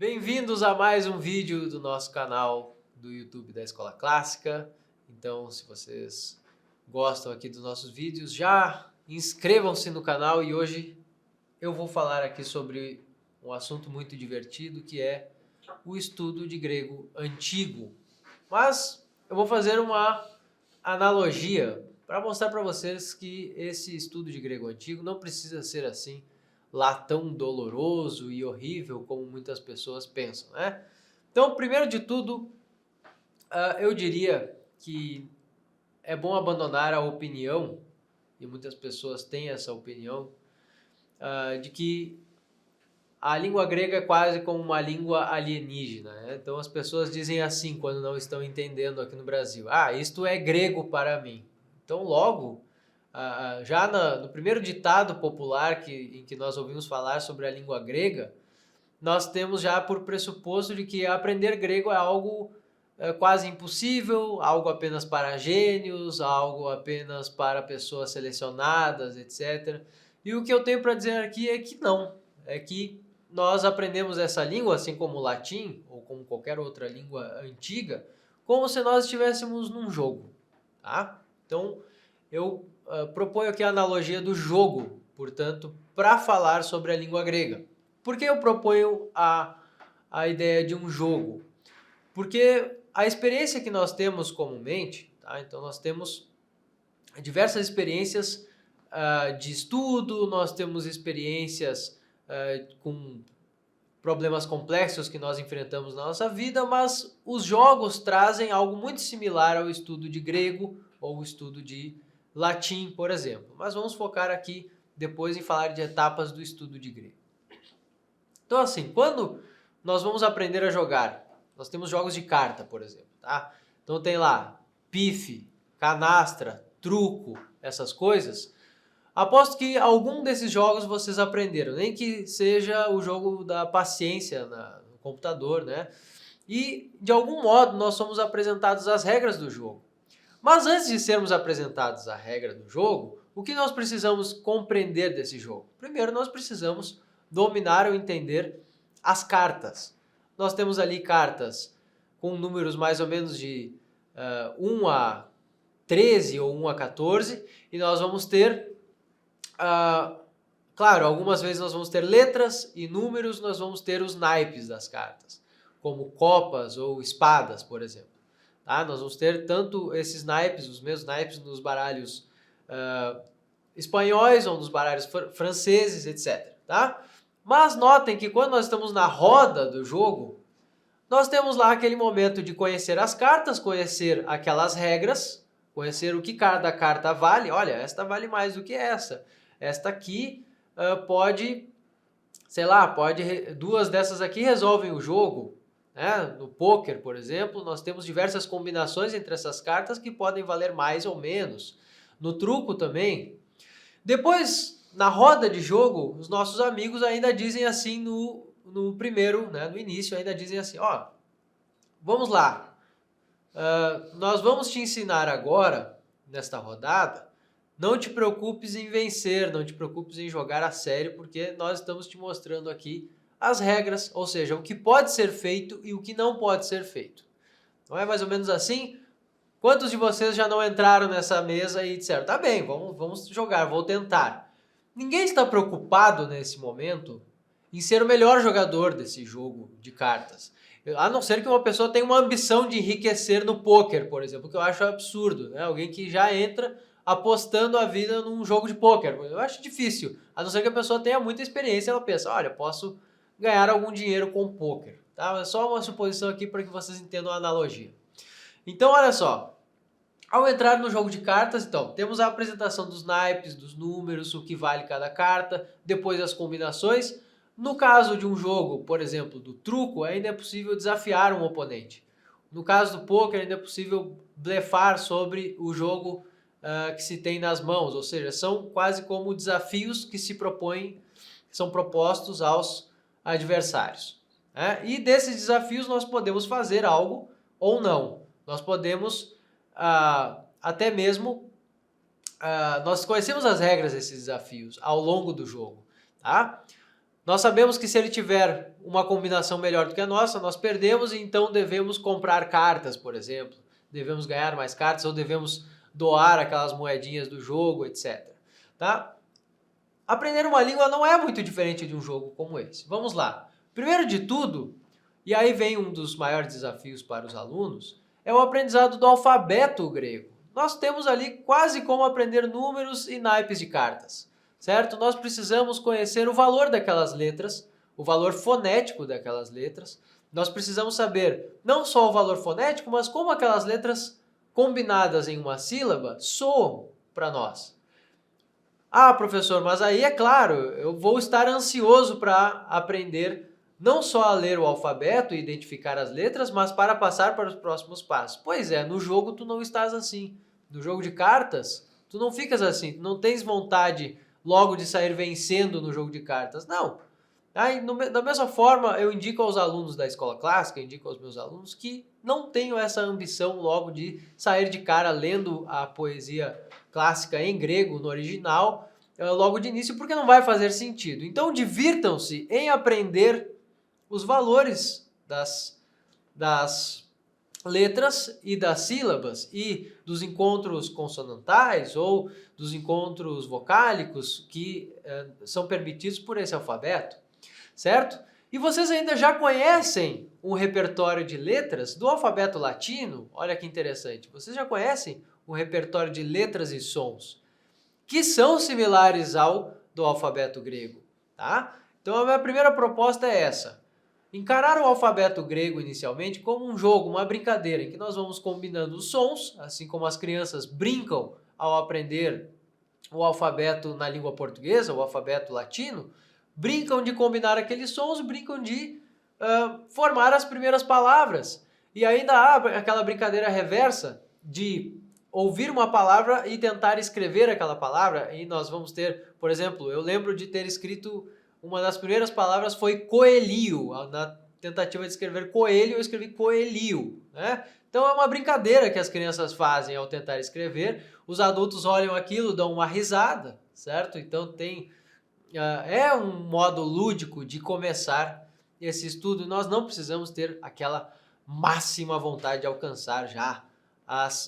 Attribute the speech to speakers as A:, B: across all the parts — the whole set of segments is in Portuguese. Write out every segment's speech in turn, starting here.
A: Bem-vindos a mais um vídeo do nosso canal do YouTube da Escola Clássica. Então, se vocês gostam aqui dos nossos vídeos, já inscrevam-se no canal e hoje eu vou falar aqui sobre um assunto muito divertido que é o estudo de grego antigo. Mas eu vou fazer uma analogia para mostrar para vocês que esse estudo de grego antigo não precisa ser assim lá tão doloroso e horrível como muitas pessoas pensam, né? Então, primeiro de tudo, eu diria que é bom abandonar a opinião, e muitas pessoas têm essa opinião, de que a língua grega é quase como uma língua alienígena, né? Então as pessoas dizem assim quando não estão entendendo aqui no Brasil: ah, isto é grego para mim. Então logo, já no primeiro ditado popular em que nós ouvimos falar sobre a língua grega, nós temos já por pressuposto de que aprender grego é algo quase impossível, algo apenas para gênios, algo apenas para pessoas selecionadas, etc. E o que eu tenho para dizer aqui é que não, é que nós aprendemos essa língua, assim como o latim, ou como qualquer outra língua antiga, como se nós estivéssemos num jogo, tá? Então, eu proponho aqui a analogia do jogo, portanto, para falar sobre a língua grega. Por que eu proponho a ideia de um jogo? Porque a experiência que nós temos comumente, tá? Então nós temos diversas experiências de estudo, nós temos experiências com problemas complexos que nós enfrentamos na nossa vida, mas os jogos trazem algo muito similar ao estudo de grego ou o estudo de latim, por exemplo. Mas vamos focar aqui depois em falar de etapas do estudo de grego. Então assim, quando nós vamos aprender a jogar, nós temos jogos de carta, por exemplo, tá? Então tem lá pife, canastra, truco, essas coisas. Aposto que algum desses jogos vocês aprenderam, nem que seja o jogo da paciência no computador, né? E de algum modo nós somos apresentados às regras do jogo. Mas antes de sermos apresentados à regra do jogo, o que nós precisamos compreender desse jogo? Primeiro nós precisamos dominar ou entender as cartas. Nós temos ali cartas com números mais ou menos de 1 a 13 ou 1 a 14, e nós vamos ter, claro, algumas vezes nós vamos ter letras e números, nós vamos ter os naipes das cartas, como copas ou espadas, por exemplo. Tá? Nós vamos ter tanto esses naipes, os mesmos naipes nos baralhos espanhóis ou nos baralhos franceses, etc. Tá? Mas notem que quando nós estamos na roda do jogo, nós temos lá aquele momento de conhecer as cartas, conhecer aquelas regras, conhecer o que cada carta vale. Olha, esta vale mais do que essa. Esta aqui pode, sei lá, duas dessas aqui resolvem o jogo. Né? No poker, por exemplo, nós temos diversas combinações entre essas cartas que podem valer mais ou menos. No truco também. Depois, na roda de jogo, os nossos amigos ainda dizem assim no primeiro, né, no início, ainda dizem assim, ó, vamos lá, nós vamos te ensinar agora, nesta rodada, não te preocupes em vencer, não te preocupes em jogar a sério, porque nós estamos te mostrando aqui as regras, ou seja, o que pode ser feito e o que não pode ser feito. Não é mais ou menos assim? Quantos de vocês já não entraram nessa mesa e disseram, tá bem, vamos jogar, vou tentar. Ninguém está preocupado nesse momento em ser o melhor jogador desse jogo de cartas. A não ser que uma pessoa tenha uma ambição de enriquecer no poker, por exemplo, que eu acho absurdo, né? Alguém que já entra apostando a vida num jogo de poker. Eu acho difícil. A não ser que a pessoa tenha muita experiência, ela pensa, olha, posso ganhar algum dinheiro com poker. Tá? É só uma suposição aqui para que vocês entendam a analogia. Então, olha só. Ao entrar no jogo de cartas, então, temos a apresentação dos naipes, dos números, o que vale cada carta, depois as combinações. No caso de um jogo, por exemplo, do truco, ainda é possível desafiar um oponente. No caso do poker, ainda é possível blefar sobre o jogo que se tem nas mãos, ou seja, são quase como desafios que se propõem, são propostos aos adversários. Né? E desses desafios nós podemos fazer algo ou não. Nós podemos até mesmo nós conhecemos as regras desses desafios ao longo do jogo, tá? Nós sabemos que se ele tiver uma combinação melhor do que a nossa, nós perdemos e então devemos comprar cartas, por exemplo. Devemos ganhar mais cartas ou devemos doar aquelas moedinhas do jogo, etc. Tá? Aprender uma língua não é muito diferente de um jogo como esse. Vamos lá. Primeiro de tudo, e aí vem um dos maiores desafios para os alunos, é o aprendizado do alfabeto grego. Nós temos ali quase como aprender números e naipes de cartas, certo? Nós precisamos conhecer o valor daquelas letras, o valor fonético daquelas letras. Nós precisamos saber não só o valor fonético, mas como aquelas letras combinadas em uma sílaba soam para nós. Ah, professor, mas aí é claro, eu vou estar ansioso para aprender não só a ler o alfabeto e identificar as letras, mas para passar para os próximos passos. Pois é, no jogo tu não estás assim. No jogo de cartas, tu não ficas assim, tu não tens vontade logo de sair vencendo no jogo de cartas. Não. Aí, da mesma forma, eu indico aos alunos da escola clássica, indico aos meus alunos que não tenham essa ambição logo de sair de cara lendo a poesia clássica em grego, no original, logo de início, porque não vai fazer sentido. Então, divirtam-se em aprender os valores das letras e das sílabas e dos encontros consonantais ou dos encontros vocálicos que são permitidos por esse alfabeto, certo? E vocês ainda já conhecem um repertório de letras do alfabeto latino? Olha que interessante. Vocês já conhecem um repertório de letras e sons que são similares ao do alfabeto grego, tá? Então a minha primeira proposta é essa. Encarar o alfabeto grego inicialmente como um jogo, uma brincadeira, em que nós vamos combinando os sons, assim como as crianças brincam ao aprender o alfabeto na língua portuguesa, o alfabeto latino, brincam de combinar aqueles sons, brincam de formar as primeiras palavras. E ainda há aquela brincadeira reversa de ouvir uma palavra e tentar escrever aquela palavra. E nós vamos ter, por exemplo, eu lembro de ter escrito, uma das primeiras palavras foi coelho. Na tentativa de escrever coelho, eu escrevi coelho, né? Então é uma brincadeira que as crianças fazem ao tentar escrever. Os adultos olham aquilo, dão uma risada, certo? Então é um modo lúdico de começar esse estudo. Nós não precisamos ter aquela máxima vontade de alcançar já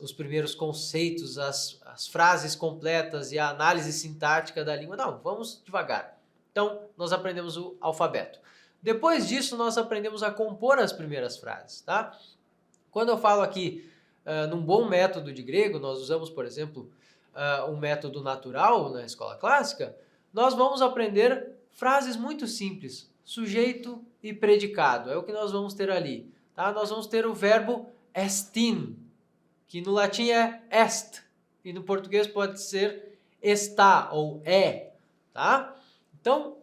A: os primeiros conceitos, as frases completas e a análise sintática da língua. Não, vamos devagar. Então, nós aprendemos o alfabeto. Depois disso, nós aprendemos a compor as primeiras frases, tá? Quando eu falo aqui num bom método de grego, nós usamos, por exemplo, um método natural na escola clássica, nós vamos aprender frases muito simples, sujeito e predicado, é o que nós vamos ter ali, tá? Nós vamos ter o verbo estin, que no latim é est, e no português pode ser está ou é, tá? Então,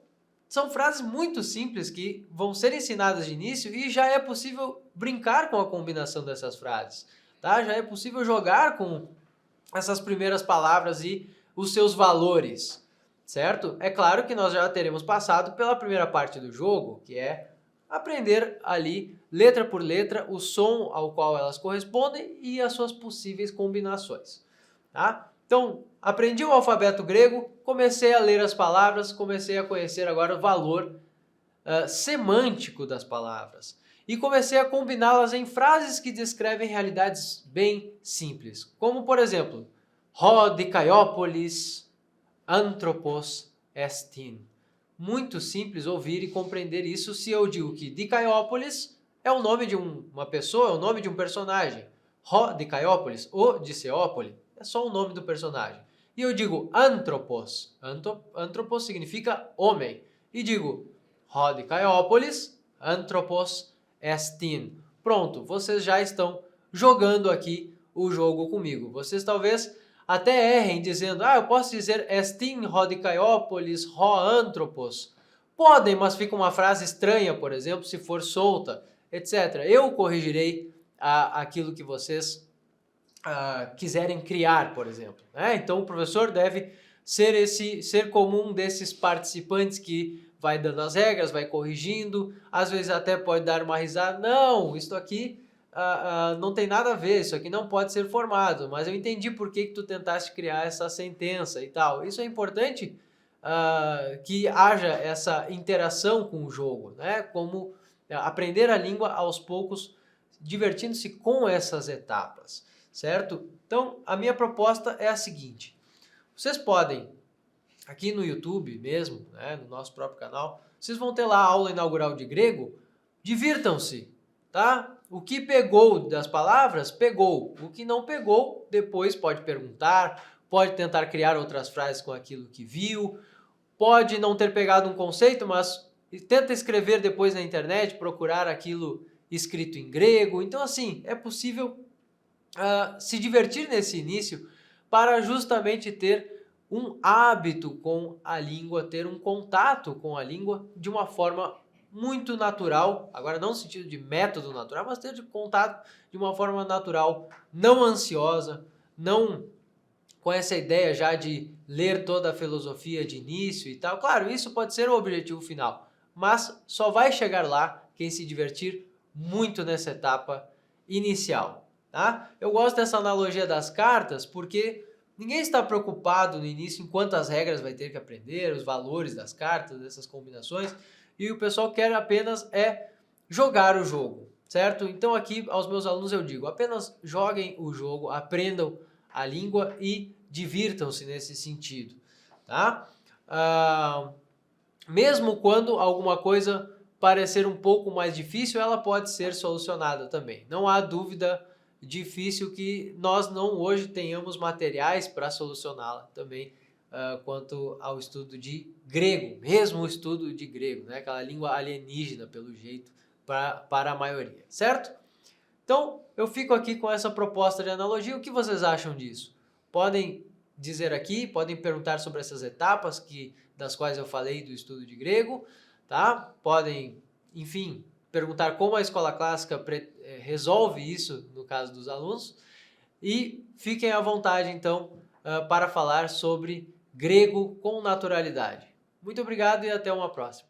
A: são frases muito simples que vão ser ensinadas de início e já é possível brincar com a combinação dessas frases, tá? Já é possível jogar com essas primeiras palavras e os seus valores, certo? É claro que nós já teremos passado pela primeira parte do jogo, que é aprender ali, letra por letra, o som ao qual elas correspondem e as suas possíveis combinações, tá? Então, aprendi o alfabeto grego, comecei a ler as palavras, comecei a conhecer agora o valor semântico das palavras e comecei a combiná-las em frases que descrevem realidades bem simples, como por exemplo, Ho dikaiópolis anthropos estin. Muito simples ouvir e compreender isso se eu digo que Dikaiópolis é o nome de uma pessoa, é o nome de um personagem. Ho dikaiópolis, o Diceópole, é só o nome do personagem. E eu digo anthropos, anthropos significa homem. E digo Ho dikaiópolis anthropos estin. Pronto, vocês já estão jogando aqui o jogo comigo. Vocês talvez até errem dizendo, eu posso dizer estin ho dikaiópolis ho anthropos. Podem, mas fica uma frase estranha, por exemplo, se for solta, etc. Eu corrigirei aquilo que vocês quiserem criar, por exemplo, né? Então o professor deve ser como um desses participantes que vai dando as regras, vai corrigindo, às vezes até pode dar uma risada. Não, isso aqui não tem nada a ver, isso aqui não pode ser formado, mas eu entendi por que tu tentaste criar essa sentença e tal. Isso é importante que haja essa interação com o jogo, né? Como aprender a língua aos poucos, divertindo-se com essas etapas, certo? Então, a minha proposta é a seguinte: vocês podem, aqui no YouTube mesmo, né, no nosso próprio canal, vocês vão ter lá a aula inaugural de grego, divirtam-se, tá? O que pegou das palavras, pegou. O que não pegou, depois pode perguntar, pode tentar criar outras frases com aquilo que viu, pode não ter pegado um conceito, mas tenta escrever depois na internet, procurar aquilo escrito em grego. Então, assim, é possível se divertir nesse início para justamente ter um hábito com a língua, ter um contato com a língua de uma forma muito natural, agora não no sentido de método natural, mas ter de contato de uma forma natural, não ansiosa, não com essa ideia já de ler toda a filosofia de início e tal. Claro, isso pode ser o objetivo final, mas só vai chegar lá quem se divertir muito nessa etapa inicial, tá? Eu gosto dessa analogia das cartas porque ninguém está preocupado no início em quantas regras vai ter que aprender, os valores das cartas, dessas combinações, e o pessoal quer apenas jogar o jogo, certo? Então aqui aos meus alunos eu digo, apenas joguem o jogo, aprendam a língua e divirtam-se nesse sentido, tá? Mesmo quando alguma coisa parecer um pouco mais difícil, ela pode ser solucionada também. Não há dúvida difícil que nós não hoje tenhamos materiais para solucioná-la também, quanto ao estudo de grego, mesmo o estudo de grego, né? Aquela língua alienígena, pelo jeito, para a maioria, certo? Então, eu fico aqui com essa proposta de analogia. O que vocês acham disso? Podem dizer aqui, podem perguntar sobre essas etapas das quais eu falei do estudo de grego, tá? Podem, enfim, perguntar como a escola clássica resolve isso no caso dos alunos. E fiquem à vontade, então, para falar sobre grego com naturalidade. Muito obrigado e até uma próxima.